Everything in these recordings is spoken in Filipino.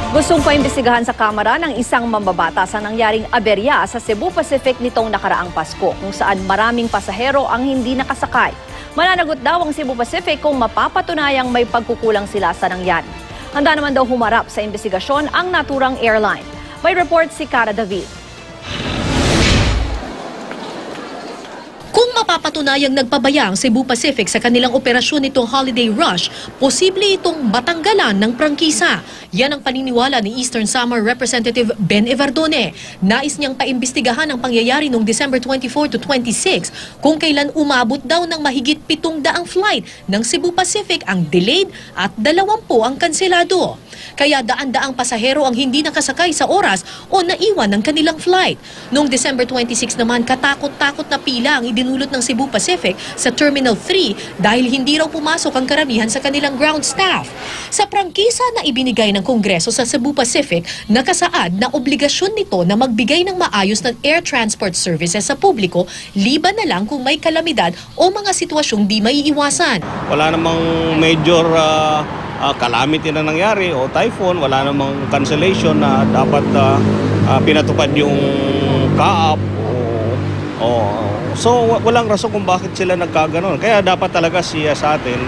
Gustong paimbestigahan sa Kamara ng isang mambabata sa nangyaring aberya sa Cebu Pacific nitong nakaraang Pasko kung saan maraming pasahero ang hindi nakasakay. Mananagot daw ang Cebu Pacific kung mapapatunayang may pagkukulang sila sa nangyari. Handa naman daw humarap sa imbestigasyon ang naturang airline. May report si Cara David. Kung mapapatunayang nagpabaya ang Cebu Pacific sa kanilang operasyon nitong holiday rush, posible itong matanggalan ng prangkisa. Yan ang paniniwala ni Eastern Samar Representative Ben Evardone. Nais niyang paimbestigahan ang pangyayari noong December 24 to 26 kung kailan umabot daw ng mahigit 700 flight ng Cebu Pacific ang delayed at 20 ang kanselado. Kaya daan-daang pasahero ang hindi nakasakay sa oras o naiwan ng kanilang flight. Noong December 26 naman, katakot-takot na pila ang idinulot ng Cebu Pacific sa Terminal 3 dahil hindi raw pumasok ang karamihan sa kanilang ground staff. Sa prangkisa na ibinigay ng Kongreso sa Cebu Pacific, nakasaad na obligasyon nito na magbigay ng maayos na air transport services sa publiko, liban na lang kung may kalamidad o mga sitwasyong di maiiwasan. Wala namang major calamity na nangyari o typhoon, wala namang cancellation na dapat pinatupad yung CAAP. So walang rason kung bakit sila nagkaganon. Kaya dapat talaga siya sa atin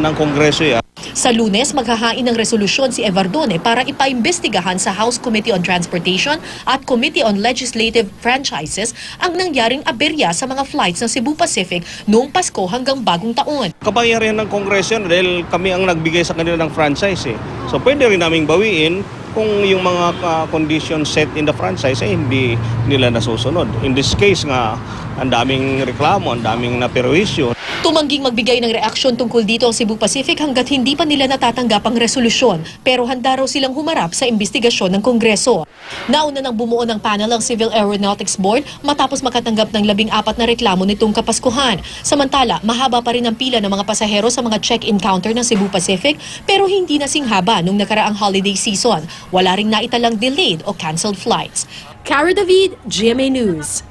ng Kongreso yan. Sa Lunes, maghahain ng resolusyon si Evardone para ipaimbestigahan sa House Committee on Transportation at Committee on Legislative Franchises ang nangyaring aberya sa mga flights ng Cebu Pacific noong Pasko hanggang Bagong Taon. Kapangyarihan ng Kongreso yan dahil kami ang nagbigay sa kanila ng franchise. So pwede rin naming bawiin kung yung mga conditions set in the franchise ay hindi nila nasusunod. In this case nga, ang daming reklamo, ang daming naperwisyo. Tumangging magbigay ng reaksyon tungkol dito ang Cebu Pacific hanggat hindi pa nila natatanggap ang resolusyon, pero handa raw silang humarap sa imbestigasyon ng Kongreso. Nauna nang bumuo ng panel ang Civil Aeronautics Board matapos makatanggap ng 14 na reklamo nitong Kapaskuhan. Samantala, mahaba pa rin ang pila ng mga pasahero sa mga check-in counter ng Cebu Pacific pero hindi nasing haba nung nakaraang holiday season. Wala ring naitalang delayed o cancelled flights. Cara David, GMA News.